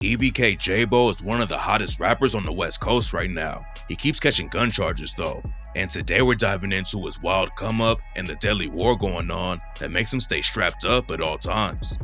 EBK Jaaybo is one of the hottest rappers on the West Coast right now. He keeps catching gun charges though, and today we're diving into his wild come up and the deadly war going on that makes him stay strapped up at all times.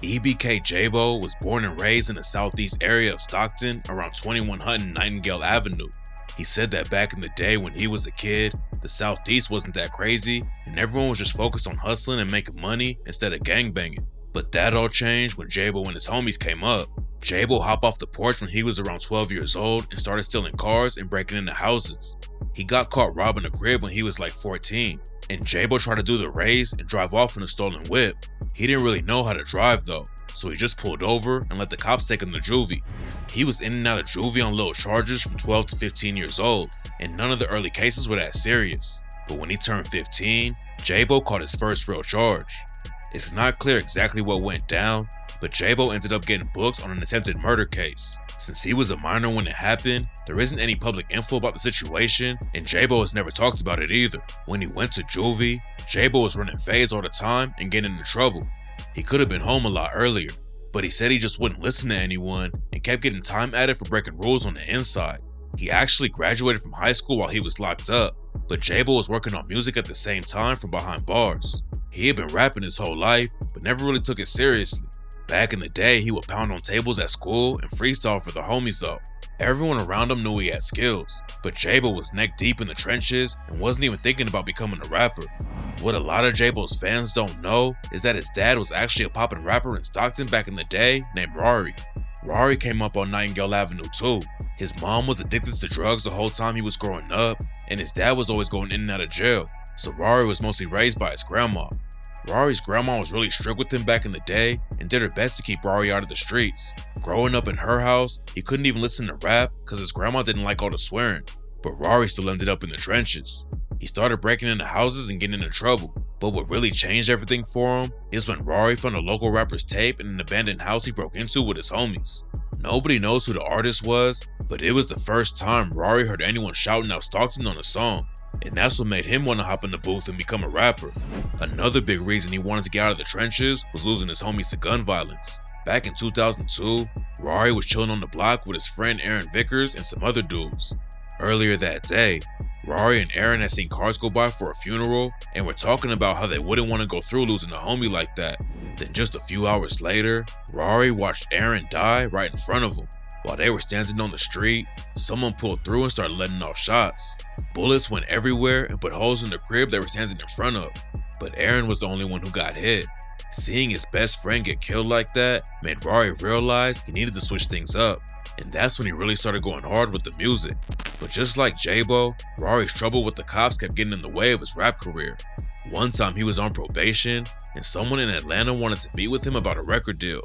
EBK Jaaybo was born and raised in the southeast area of Stockton around 2100 Nightingale Avenue. He said that back in the day when he was a kid, the southeast wasn't that crazy and everyone was just focused on hustling and making money instead of gangbanging. But that all changed when Jaaybo and his homies came up. Jaaybo hopped off the porch when he was around 12 years old and started stealing cars and breaking into houses. He got caught robbing a crib when he was like 14, and Jaaybo tried to do the race and drive off in a stolen whip. He didn't really know how to drive though, so he just pulled over and let the cops take him to juvie. He was in and out of juvie on little charges from 12 to 15 years old, and none of the early cases were that serious. But when he turned 15, Jaaybo caught his first real charge. It's not clear exactly what went down, but Jaaybo ended up getting booked on an attempted murder case. Since he was a minor when it happened, there isn't any public info about the situation, and Jaaybo has never talked about it either. When he went to juvie, Jaaybo was running fades all the time and getting into trouble. He could have been home a lot earlier, but he said he just wouldn't listen to anyone and kept getting time added for breaking rules on the inside. He actually graduated from high school while he was locked up, but Jaaybo was working on music at the same time from behind bars. He had been rapping his whole life, but never really took it seriously. Back in the day, he would pound on tables at school and freestyle for the homies though. Everyone around him knew he had skills, but Jaaybo was neck deep in the trenches and wasn't even thinking about becoming a rapper. What a lot of Jaaybo's fans don't know is that his dad was actually a poppin' rapper in Stockton back in the day named Rory. Rory came up on Nightingale Avenue too. His mom was addicted to drugs the whole time he was growing up, and his dad was always going in and out of jail, so Rory was mostly raised by his grandma. Rory's grandma was really strict with him back in the day and did her best to keep Rory out of the streets. Growing up in her house, he couldn't even listen to rap because his grandma didn't like all the swearing, but Rory still ended up in the trenches. He started breaking into houses and getting into trouble, but what really changed everything for him is when Rory found a local rapper's tape in an abandoned house he broke into with his homies. Nobody knows who the artist was, but it was the first time Rory heard anyone shouting out Stockton on a song, and that's what made him want to hop in the booth and become a rapper. Another big reason he wanted to get out of the trenches was losing his homies to gun violence. Back in 2002, Rory was chilling on the block with his friend Aaron Vickers and some other dudes. Earlier that day, Rory and Aaron had seen cars go by for a funeral and were talking about how they wouldn't want to go through losing a homie like that. Then just a few hours later, Rory watched Aaron die right in front of him. While they were standing on the street, someone pulled through and started letting off shots. Bullets went everywhere and put holes in the crib they were standing in front of, but Aaron was the only one who got hit. Seeing his best friend get killed like that made Rory realize he needed to switch things up, and that's when he really started going hard with the music. But just like Jaaybo, Rory's trouble with the cops kept getting in the way of his rap career. One time he was on probation, and someone in Atlanta wanted to meet with him about a record deal.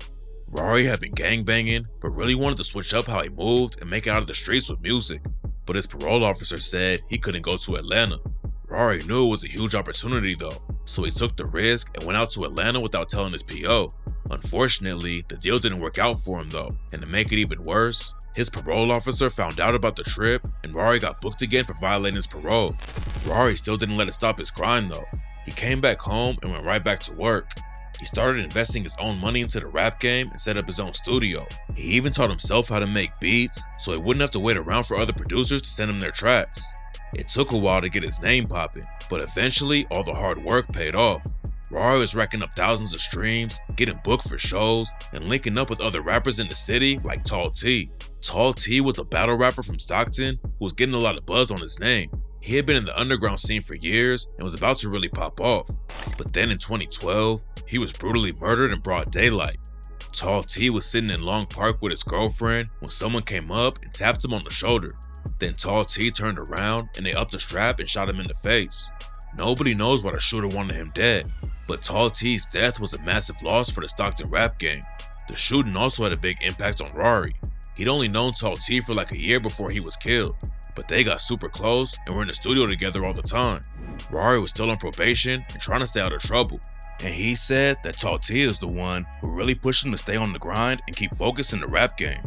Rory had been gangbanging, but really wanted to switch up how he moved and make it out of the streets with music. But his parole officer said he couldn't go to Atlanta. Rory knew it was a huge opportunity though, so he took the risk and went out to Atlanta without telling his PO. Unfortunately, the deal didn't work out for him though, and to make it even worse, his parole officer found out about the trip and Rory got booked again for violating his parole. Rory still didn't let it stop his grind though. He came back home and went right back to work. He started investing his own money into the rap game and set up his own studio. He even taught himself how to make beats so he wouldn't have to wait around for other producers to send him their tracks. It took a while to get his name popping, but eventually all the hard work paid off. Rory was racking up thousands of streams, getting booked for shows, and linking up with other rappers in the city like Tall T. Tall T was a battle rapper from Stockton who was getting a lot of buzz on his name. He had been in the underground scene for years and was about to really pop off. But then in 2012, he was brutally murdered in broad daylight. Tall T was sitting in Long Park with his girlfriend when someone came up and tapped him on the shoulder. Then Tall T turned around and they upped the strap and shot him in the face. Nobody knows why the shooter wanted him dead, but Tall T's death was a massive loss for the Stockton rap game. The shooting also had a big impact on Rory. He'd only known Tall T for like a year before he was killed, but they got super close and were in the studio together all the time. Rory was still on probation and trying to stay out of trouble, and he said that Tall T is the one who really pushed him to stay on the grind and keep focused in the rap game.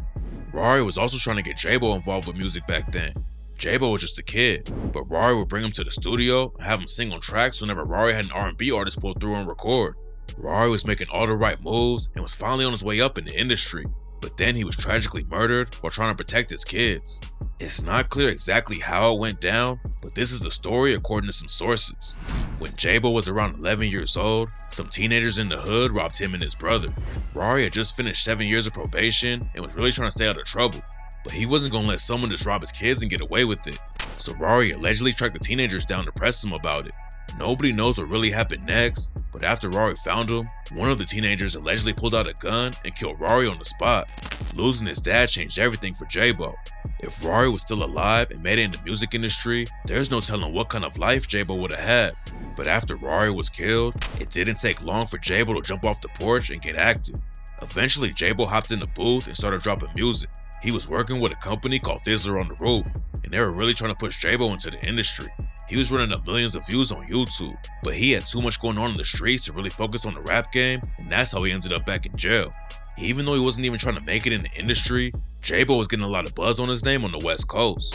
Rory was also trying to get Jaaybo involved with music back then. Jaaybo was just a kid, but Rory would bring him to the studio and have him sing on tracks whenever Rory had an R&B artist pull through and record. Rory was making all the right moves and was finally on his way up in the industry. but then he was tragically murdered while trying to protect his kids. It's not clear exactly how it went down, but this is the story according to some sources. When Jaaybo was around 11 years old, some teenagers in the hood robbed him and his brother. Rory had just finished 7 years of probation and was really trying to stay out of trouble, but he wasn't going to let someone just rob his kids and get away with it. So Rory allegedly tracked the teenagers down to press them about it. Nobody knows what really happened next, but after Rory found him, one of the teenagers allegedly pulled out a gun and killed Rory on the spot. Losing his dad changed everything for Jaaybo. If Rory was still alive and made it in the music industry, there's no telling what kind of life Jaaybo would have had. But after Rory was killed, it didn't take long for Jaaybo to jump off the porch and get active. Eventually, Jaaybo hopped in the booth and started dropping music. He was working with a company called Fizzler on the Roof, and they were really trying to push Jaaybo into the industry. He was running up millions of views on YouTube, but he had too much going on in the streets to really focus on the rap game, and that's how he ended up back in jail. Even though he wasn't even trying to make it in the industry, Jaaybo was getting a lot of buzz on his name on the West Coast.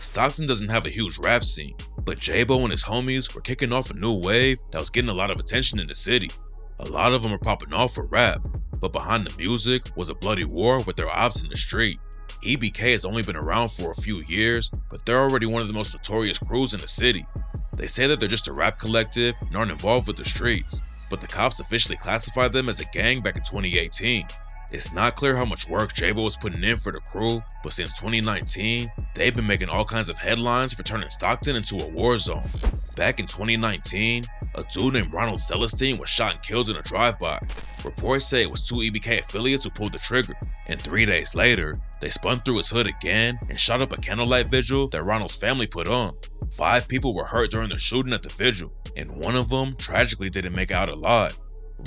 Stockton doesn't have a huge rap scene, but Jaaybo and his homies were kicking off a new wave that was getting a lot of attention in the city. A lot of them were popping off for rap, but behind the music was a bloody war with their ops in the street. EBK has only been around for a few years, but they're already one of the most notorious crews in the city. They say that they're just a rap collective and aren't involved with the streets, but the cops officially classified them as a gang back in 2018. It's not clear how much work Jaaybo was putting in for the crew, but since 2019, they've been making all kinds of headlines for turning Stockton into a war zone. Back in 2019, a dude named Ronald Celestine was shot and killed in a drive-by. Reports say it was 2 EBK affiliates who pulled the trigger, and 3 days later, they spun through his hood again and shot up a candlelight vigil that Ronald's family put on. 5 people were hurt during the shooting at the vigil, and one of them tragically didn't make it out alive.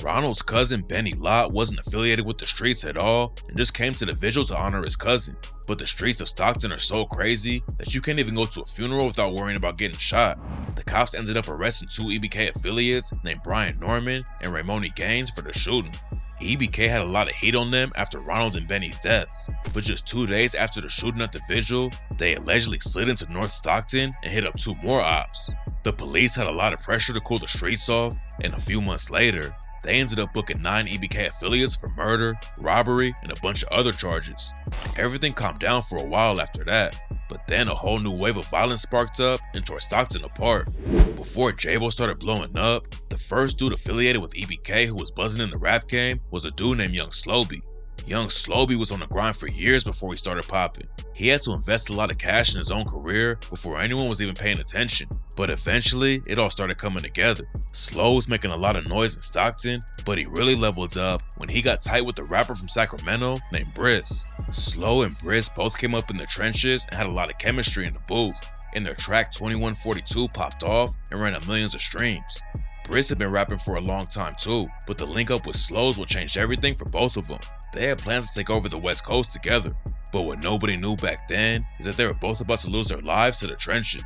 Ronald's cousin Benny Lott wasn't affiliated with the streets at all and just came to the vigil to honor his cousin. But the streets of Stockton are so crazy that you can't even go to a funeral without worrying about getting shot. The cops ended up arresting 2 EBK affiliates named Brian Norman and Raymoni Gaines for the shooting. EBK had a lot of heat on them after Ronald and Benny's deaths, but just 2 days after the shooting at the vigil, they allegedly slid into North Stockton and hit up 2 more ops. The police had a lot of pressure to cool the streets off, and a few months later, they ended up booking 9 EBK affiliates for murder, robbery, and a bunch of other charges. Everything calmed down for a while after that, but then a whole new wave of violence sparked up and tore Stockton apart. Before Jaaybo started blowing up, the first dude affiliated with EBK who was buzzing in the rap game was a dude named Young Slobby. Young Slobby was on the grind for years before he started popping. He had to invest a lot of cash in his own career before anyone was even paying attention, but eventually it all started coming together. Slo was making a lot of noise in Stockton, but he really leveled up when he got tight with a rapper from Sacramento named Bris. Slo and Bris both came up in the trenches and had a lot of chemistry in the booth, and their track 2142 popped off and ran up millions of streams. Bris had been rapping for a long time too, but the link up with Slo's would change everything for both of them. They had plans to take over the West Coast together, but what nobody knew back then is that they were both about to lose their lives to the trenches.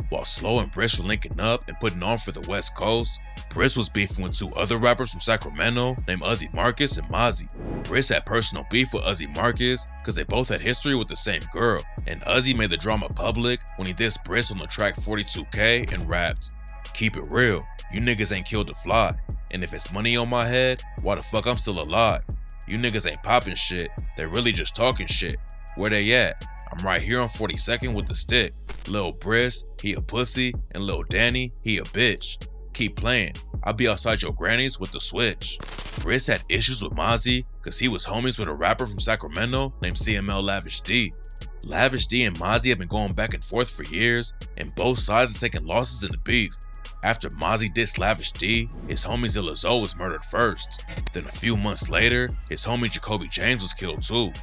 While Slo and Bris were linking up and putting on for the West Coast, Bris was beefing with 2 other rappers from Sacramento named Uzi Marcus and Mozzie. Bris had personal beef with Uzi Marcus because they both had history with the same girl, and Uzi made the drama public when he dissed Bris on the track 42K and rapped, "Keep it real, you niggas ain't killed a fly, and if it's money on my head, why the fuck I'm still alive? You niggas ain't popping shit, they really just talking shit. Where they at? I'm right here on 42nd with the stick. Lil Bris, he a pussy, and Lil Danny, he a bitch. Keep playing, I'll be outside your granny's with the switch." Bris had issues with Mozzie because he was homies with a rapper from Sacramento named CML Lavish D. Lavish D and Mozzie have been going back and forth for years, and both sides are taking losses in the beef. After Mozzie dissed Lavish D, his homie Zilla Zoe was murdered first. Then a few months later, his homie Jacoby James was killed too.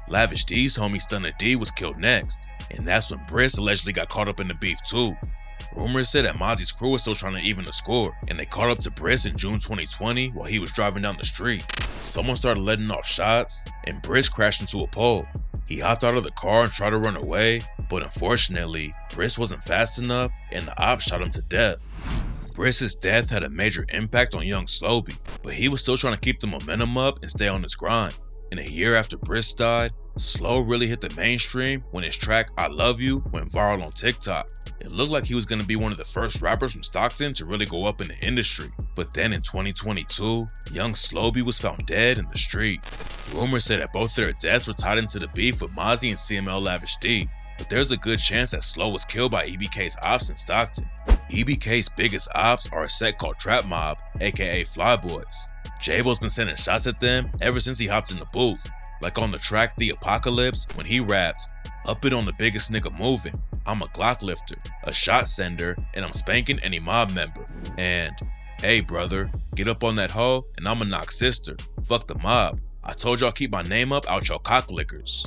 Lavish D's homie Stunner D was killed next, and that's when Bris allegedly got caught up in the beef too. Rumors said that Mozzie's crew was still trying to even the score, and they caught up to Bris in June 2020 while he was driving down the street. Someone started letting off shots, and Bris crashed into a pole. He hopped out of the car and tried to run away, but unfortunately, Bris wasn't fast enough and the ops shot him to death. Bris's death had a major impact on Young Slobby, but he was still trying to keep the momentum up and stay on his grind. And a year after Bris died, Slo really hit the mainstream when his track I Love You went viral on TikTok. It looked like he was going to be one of the first rappers from Stockton to really go up in the industry. But then in 2022, young Slobby was found dead in the street. Rumors say that both their deaths were tied into the beef with Mozzie and CML Lavish D, but there's a good chance that Slo was killed by EBK's ops in Stockton. EBK's biggest ops are a set called Trap Mob, aka Flyboys. Jaaybo's been sending shots at them ever since he hopped in the booth, like on the track The Apocalypse when he rapped, "Up it on the biggest nigga moving, I'm a Glock lifter, a shot sender, and I'm spanking any mob member," and "Hey brother, get up on that hoe and I'ma knock sister, fuck the mob, I told y'all keep my name up out y'all cocklickers."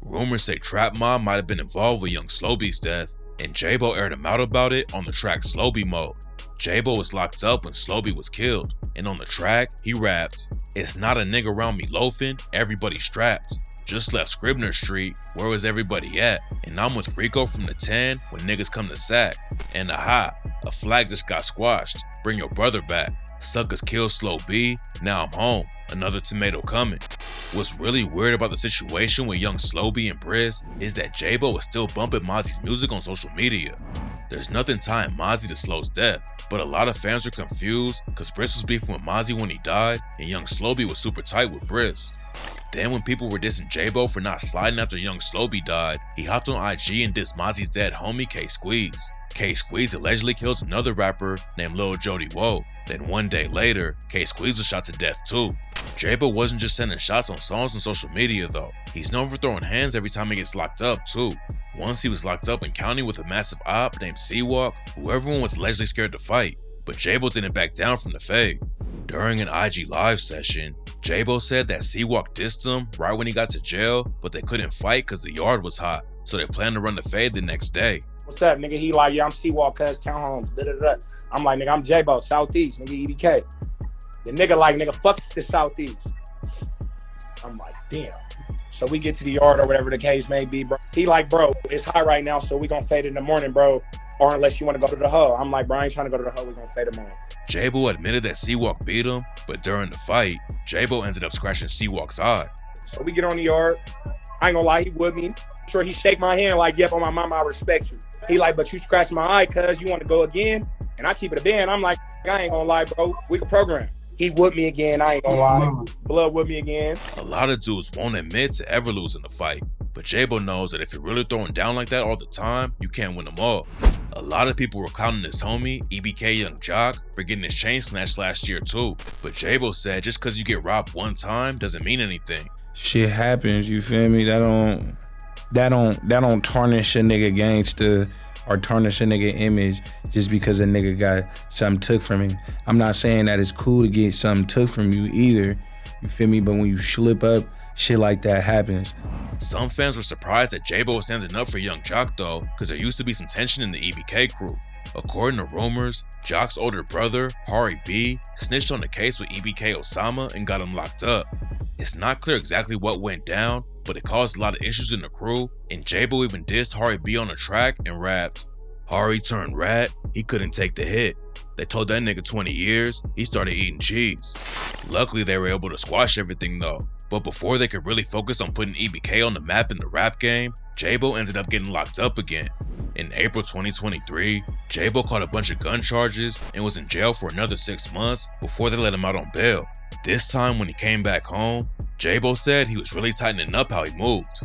Rumors say Trap Mob might have been involved with young Slobby's death, and Jaaybo aired him out about it on the track Slobby Mode. Jaaybo was locked up when Slobby was killed, and on the track, he rapped, "It's not a nigga around me loafing, everybody strapped. Just left Scribner Street, where was everybody at? And I'm with Rico from the 10 when niggas come to sack. And aha, a flag just got squashed, bring your brother back. Suckers killed Slow B, now I'm home, another tomato coming." What's really weird about the situation with young Slobby and Bris is that Jaaybo is still bumping Mozzie's music on social media. There's nothing tying Mozzie to Slo's death, but a lot of fans are confused because Bris was beefing with Mozzie when he died, and young Slobby was super tight with Bris. Then when people were dissing Jaaybo for not sliding after young Slobby died, he hopped on IG and dissed Mozzie's dead homie K Squeeze. K Squeeze allegedly killed another rapper named Lil Jody Woe. Then one day later, K Squeeze was shot to death too. Jaaybo wasn't just sending shots on songs on social media though. He's known for throwing hands every time he gets locked up too. Once he was locked up in county with a massive op named Seawalk, who everyone was allegedly scared to fight, but Jaaybo didn't back down from the fade. During an IG live session, Jaaybo said that Seawalk dissed him right when he got to jail, but they couldn't fight cause the yard was hot, so they planned to run the fade the next day. "What's up, nigga?" He like, "Yeah, I'm Seawalk, cuz townhomes, da-da-da." I'm like, "Nigga, I'm Jaaybo, Southeast, nigga, EBK." The nigga like, "Nigga, fuck the Southeast." I'm like, damn. So we get to the yard or whatever the case may be, bro. He like, "Bro, it's hot right now, so we gonna fade in the morning, bro. Or unless you wanna go to the hoe." I'm like, "Bro, I ain't trying to go to the hoe, we gonna fade tomorrow." Jaaybo admitted that Seawalk beat him, but during the fight, Jaaybo ended up scratching Seawalk's eye. So we get on the yard. I ain't gonna lie, he with me. Sure, he shake my hand like, "Yep, on my mama, I respect you." He like, "But you scratched my eye, cuz you want to go again?" And I keep it a band. I'm like, "I ain't gonna lie, bro. We can program." He with me again, I ain't gonna lie. Blood with me again. A lot of dudes won't admit to ever losing a fight, but Jaaybo knows that if you're really throwing down like that all the time, you can't win them all. A lot of people were clowning his homie, EBK Young Jock, for getting his chain snatched last year too, but Jaaybo said just cause you get robbed one time doesn't mean anything. Shit happens, you feel me? That don't tarnish a nigga gangster or tarnish a nigga image just because a nigga got something took from him. I'm not saying that it's cool to get something took from you either, you feel me? But when you slip up, shit like that happens. Some fans were surprised that Jaaybo was standing up for Young Jock though, because there used to be some tension in the EBK crew. According to rumors, Jock's older brother, Hari B, snitched on the case with EBK Osama and got him locked up. It's not clear exactly what went down, but it caused a lot of issues in the crew, and Jaaybo even dissed Hari B on the track and rapped, "Hari turned rat, he couldn't take the hit. They told that nigga 20 years, he started eating cheese." Luckily they were able to squash everything though, but before they could really focus on putting EBK on the map in the rap game, Jaaybo ended up getting locked up again. In April 2023, Jaaybo caught a bunch of gun charges and was in jail for another 6 months before they let him out on bail. This time when he came back home, Jaaybo said he was really tightening up how he moved.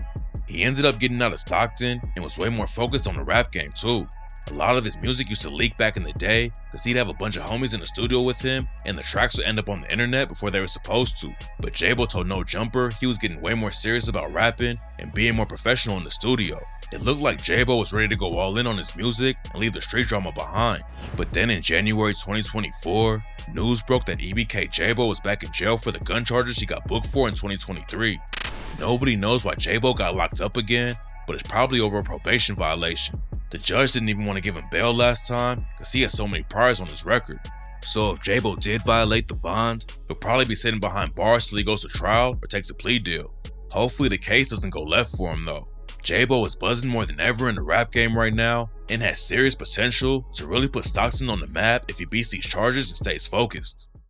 He ended up getting out of Stockton and was way more focused on the rap game too. A lot of his music used to leak back in the day because he'd have a bunch of homies in the studio with him and the tracks would end up on the internet before they were supposed to. But Jaaybo told No Jumper he was getting way more serious about rapping and being more professional in the studio. It looked like Jaaybo was ready to go all in on his music and leave the street drama behind. But then in January 2024, news broke that EBK Jaaybo was back in jail for the gun charges he got booked for in 2023. Nobody knows why Jaaybo got locked up again, but it's probably over a probation violation. The judge didn't even want to give him bail last time because he has so many priors on his record. So if Jaaybo did violate the bond, he'll probably be sitting behind bars till he goes to trial or takes a plea deal. Hopefully the case doesn't go left for him though. Jaaybo is buzzing more than ever in the rap game right now and has serious potential to really put Stockton on the map if he beats these charges and stays focused.